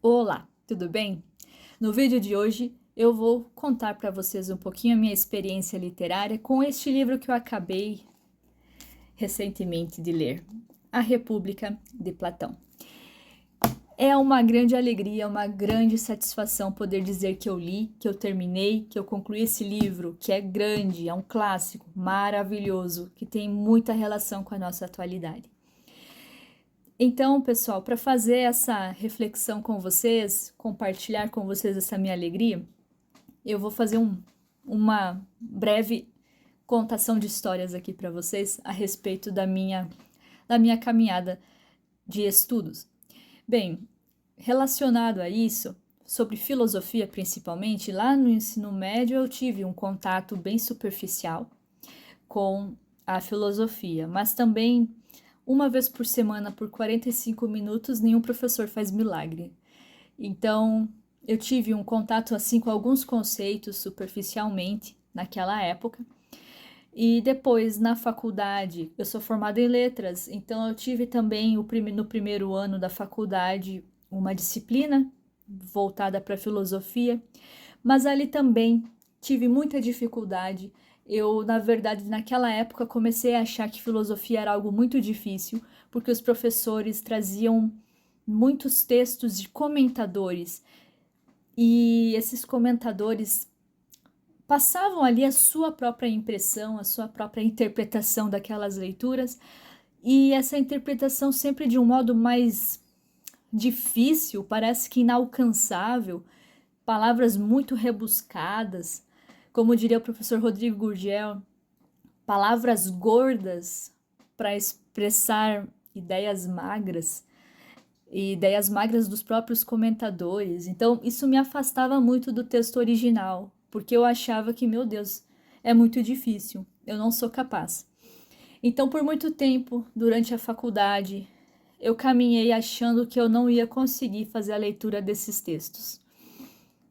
Olá, tudo bem? No vídeo de hoje eu vou contar para vocês um pouquinho a minha experiência literária com este livro que eu acabei recentemente de ler, A República de Platão. É uma grande alegria, uma grande satisfação poder dizer que eu li, que eu terminei, que eu concluí esse livro, que é grande, é um clássico maravilhoso, que tem muita relação com a nossa atualidade. Então, pessoal, para fazer essa reflexão com vocês, compartilhar com vocês essa minha alegria, eu vou fazer uma breve contação de histórias aqui para vocês a respeito da minha caminhada de estudos. Bem, relacionado a isso, sobre filosofia principalmente, lá no ensino médio eu tive um contato bem superficial com a filosofia, mas também uma vez por semana, por 45 minutos, nenhum professor faz milagre. Então, eu tive um contato assim com alguns conceitos superficialmente naquela época. E depois, na faculdade, eu sou formada em letras, então eu tive também no primeiro ano da faculdade uma disciplina voltada para filosofia, mas ali também tive muita dificuldade. Eu, na verdade, naquela época comecei a achar que filosofia era algo muito difícil, porque os professores traziam muitos textos de comentadores e esses comentadores passavam ali a sua própria impressão, a sua própria interpretação daquelas leituras, e essa interpretação sempre de um modo mais difícil, parece que inalcançável, palavras muito rebuscadas, como diria o professor Rodrigo Gurgel, palavras gordas para expressar ideias magras, e ideias magras dos próprios comentadores. Então, isso me afastava muito do texto original, porque eu achava que, meu Deus, é muito difícil, eu não sou capaz. Então, por muito tempo, durante a faculdade, eu caminhei achando que eu não ia conseguir fazer a leitura desses textos,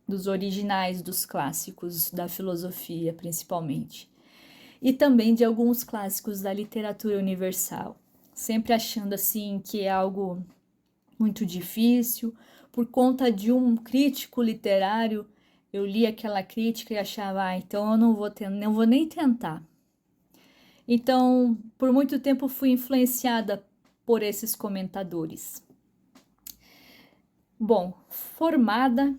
dos originais, dos clássicos da filosofia, principalmente, e também de alguns clássicos da literatura universal, sempre achando assim que é algo muito difícil. Por conta de um crítico literário, eu li aquela crítica e achava, então eu não vou nem tentar. Então, por muito tempo fui influenciada por esses comentadores. Bom, formada,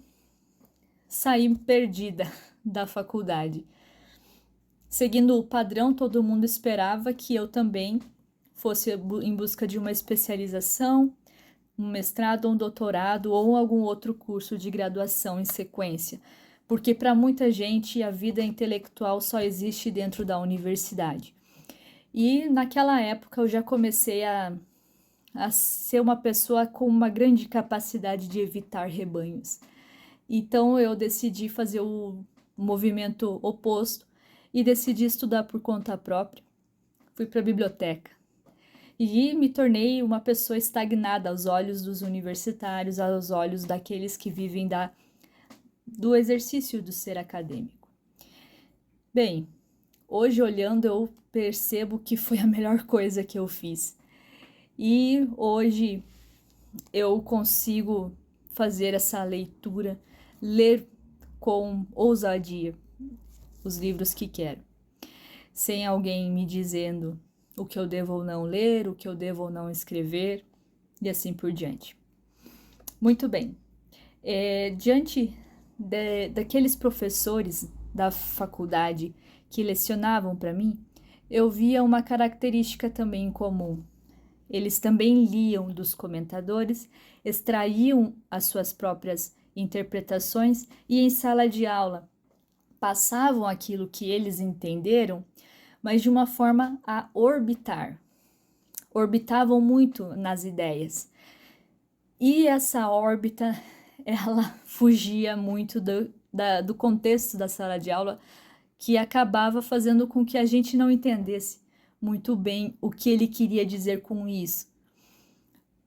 saí perdida da faculdade. Seguindo o padrão, todo mundo esperava que eu também fosse em busca de uma especialização, um mestrado, um doutorado ou algum outro curso de graduação em sequência, porque para muita gente a vida intelectual só existe dentro da universidade. E naquela época eu já comecei a ser uma pessoa com uma grande capacidade de evitar rebanhos. Então eu decidi fazer o movimento oposto e decidi estudar por conta própria. Fui para a biblioteca e me tornei uma pessoa estagnada aos olhos dos universitários, aos olhos daqueles que vivem do exercício do ser acadêmico. Bem, hoje olhando eu percebo que foi a melhor coisa que eu fiz. E hoje eu consigo fazer essa leitura, ler com ousadia os livros que quero, sem alguém me dizendo o que eu devo ou não ler, o que eu devo ou não escrever, e assim por diante. Muito bem, diante daqueles professores da faculdade que lecionavam para mim, eu via uma característica também em comum. Eles também liam dos comentadores, extraíam as suas próprias interpretações e em sala de aula passavam aquilo que eles entenderam, mas de uma forma a orbitar. Orbitavam muito nas ideias. E essa órbita, ela fugia muito do contexto da sala de aula, que acabava fazendo com que a gente não entendesse muito bem o que ele queria dizer com isso.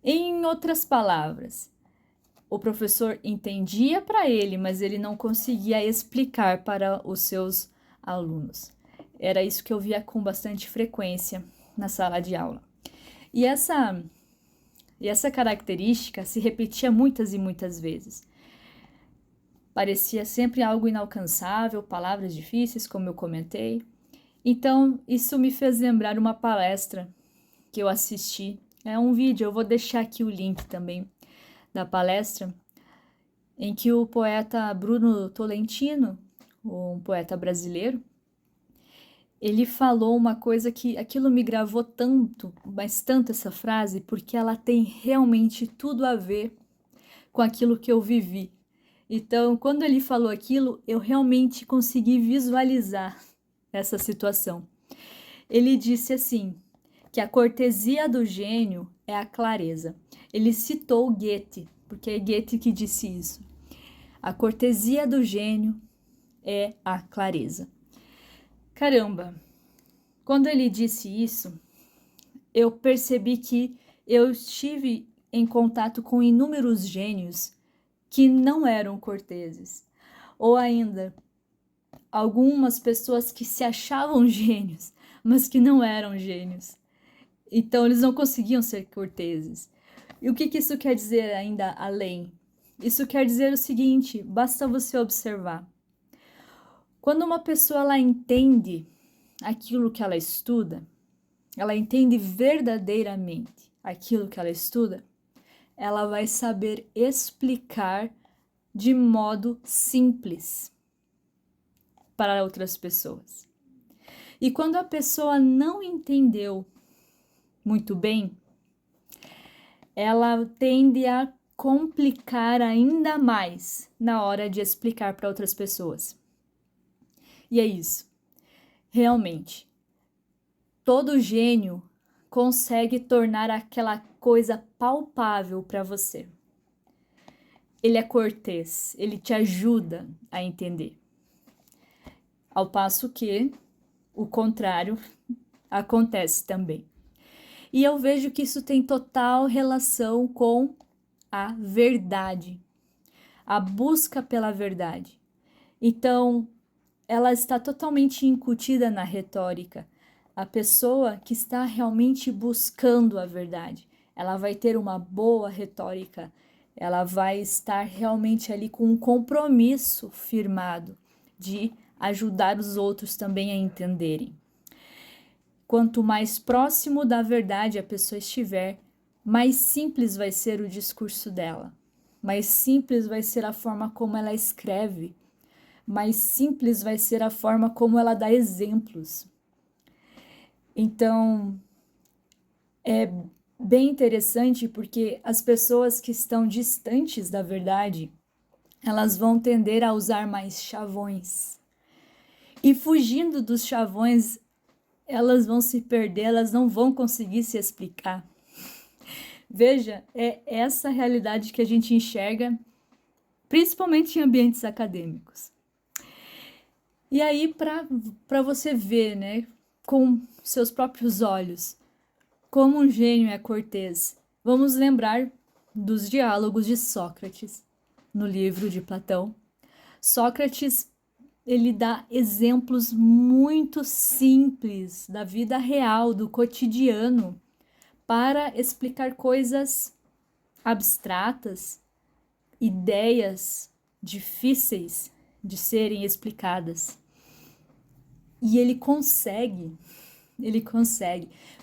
Em outras palavras, o professor entendia para ele, mas ele não conseguia explicar para os seus alunos. Era isso que eu via com bastante frequência na sala de aula. E E essa característica se repetia muitas e muitas vezes. Parecia sempre algo inalcançável, palavras difíceis, como eu comentei. Então, isso me fez lembrar uma palestra que eu assisti. É um vídeo, eu vou deixar aqui o link também da palestra, em que o poeta Bruno Tolentino, um poeta brasileiro, ele falou uma coisa que aquilo me gravou tanto, mas tanto essa frase, porque ela tem realmente tudo a ver com aquilo que eu vivi. Então, quando ele falou aquilo, eu realmente consegui visualizar essa situação. Ele disse assim, que a cortesia do gênio é a clareza. Ele citou Goethe, porque é Goethe que disse isso. A cortesia do gênio é a clareza. Caramba, quando ele disse isso, eu percebi que eu estive em contato com inúmeros gênios que não eram corteses, ou ainda algumas pessoas que se achavam gênios, mas que não eram gênios. Então eles não conseguiam ser corteses. E o que isso quer dizer ainda além? Isso quer dizer o seguinte, basta você observar. Quando uma pessoa ela entende aquilo que ela estuda, ela entende verdadeiramente aquilo que ela estuda, ela vai saber explicar de modo simples para outras pessoas. E quando a pessoa não entendeu muito bem, ela tende a complicar ainda mais na hora de explicar para outras pessoas. E é isso. Realmente, todo gênio consegue tornar aquela coisa palpável para você. Ele é cortês, ele te ajuda a entender. Ao passo que o contrário acontece também. E eu vejo que isso tem total relação com a verdade, a busca pela verdade. Então, ela está totalmente incutida na retórica. A pessoa que está realmente buscando a verdade, ela vai ter uma boa retórica, ela vai estar realmente ali com um compromisso firmado de ajudar os outros também a entenderem. Quanto mais próximo da verdade a pessoa estiver, mais simples vai ser o discurso dela, mais simples vai ser a forma como ela escreve, mais simples vai ser a forma como ela dá exemplos. Então, é bem interessante porque as pessoas que estão distantes da verdade, elas vão tender a usar mais chavões. E fugindo dos chavões, elas vão se perder, elas não vão conseguir se explicar. Veja, é essa realidade que a gente enxerga, principalmente em ambientes acadêmicos. E aí, para você ver, né, com seus próprios olhos, como um gênio é cortês, vamos lembrar dos diálogos de Sócrates, no livro de Platão. Sócrates, ele dá exemplos muito simples da vida real, do cotidiano, para explicar coisas abstratas, ideias difíceis de serem explicadas. E ele consegue.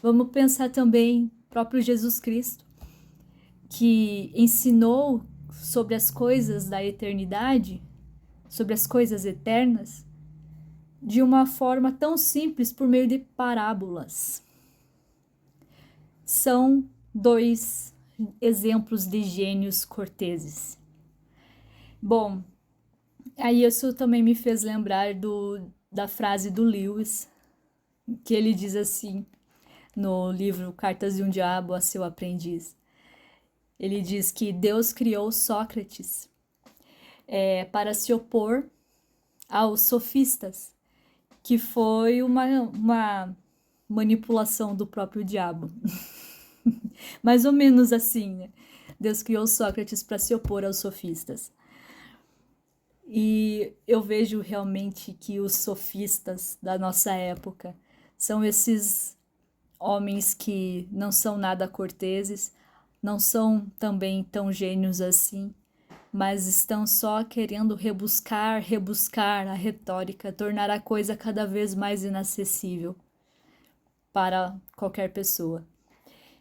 Vamos pensar também próprio Jesus Cristo, que ensinou sobre as coisas da eternidade, sobre as coisas eternas, de uma forma tão simples por meio de parábolas. São dois exemplos de gênios corteses. Bom, aí isso também me fez lembrar da frase do Lewis, que ele diz assim, no livro Cartas de um Diabo a Seu Aprendiz. Ele diz que Deus criou Sócrates para se opor aos sofistas, que foi uma manipulação do próprio diabo. Mais ou menos assim, né? Deus criou Sócrates para se opor aos sofistas. E eu vejo realmente que os sofistas da nossa época são esses homens que não são nada corteses, não são também tão gênios assim, mas estão só querendo rebuscar a retórica, tornar a coisa cada vez mais inacessível para qualquer pessoa.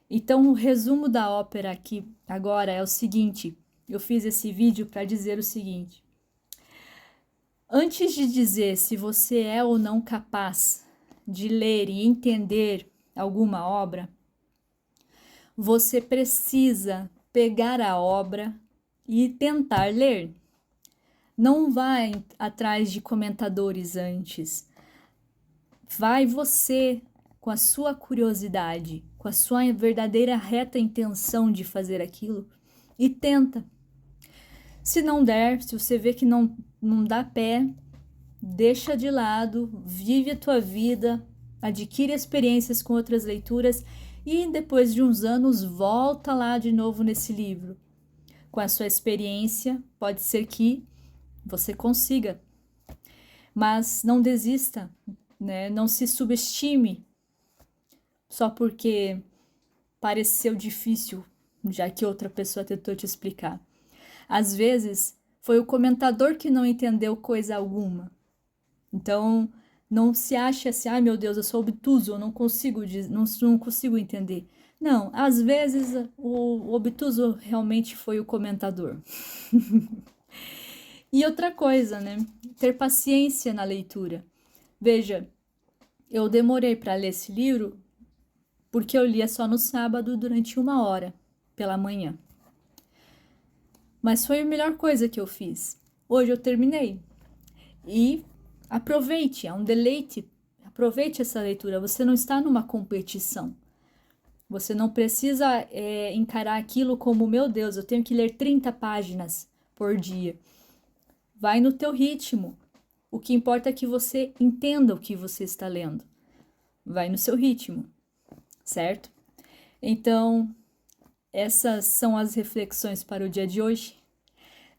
Então, o resumo da ópera aqui agora é o seguinte: eu fiz esse vídeo para dizer o seguinte: antes de dizer se você é ou não capaz de ler e entender alguma obra, você precisa pegar a obra e tentar ler. Não vai atrás de comentadores antes. Vai você com a sua curiosidade, com a sua verdadeira reta intenção de fazer aquilo e tenta. Se não der, se você vê que não dá pé, deixa de lado, vive a tua vida, adquire experiências com outras leituras e depois de uns anos volta lá de novo nesse livro. Com a sua experiência, pode ser que você consiga. Mas não desista, né? Não se subestime só porque pareceu difícil, já que outra pessoa tentou te explicar. Às vezes, foi o comentador que não entendeu coisa alguma. Então, não se ache assim, ai meu Deus, eu sou obtuso, eu não consigo entender. Não, às vezes o obtuso realmente foi o comentador. E outra coisa, né? Ter paciência na leitura. Veja, eu demorei para ler esse livro porque eu lia só no sábado durante 1 hora pela manhã. Mas foi a melhor coisa que eu fiz. Hoje eu terminei. E aproveite, é um deleite. Aproveite essa leitura. Você não está numa competição. Você não precisa encarar aquilo como, meu Deus, eu tenho que ler 30 páginas por dia. Vai no teu ritmo. O que importa é que você entenda o que você está lendo. Vai no seu ritmo, certo? Então, essas são as reflexões para o dia de hoje.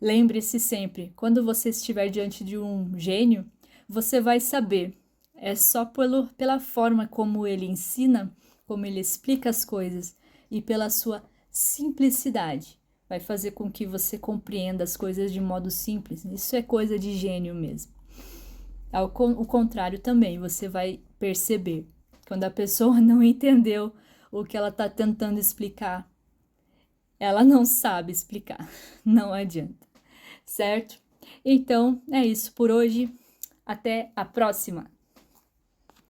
Lembre-se sempre, quando você estiver diante de um gênio, você vai saber. É só pela forma como ele ensina, como ele explica as coisas e pela sua simplicidade. Vai fazer com que você compreenda as coisas de modo simples. Isso é coisa de gênio mesmo. Ao contrário também, você vai perceber. Quando a pessoa não entendeu o que ela está tentando explicar, ela não sabe explicar. Não adianta. Certo? Então, é isso por hoje. Até a próxima!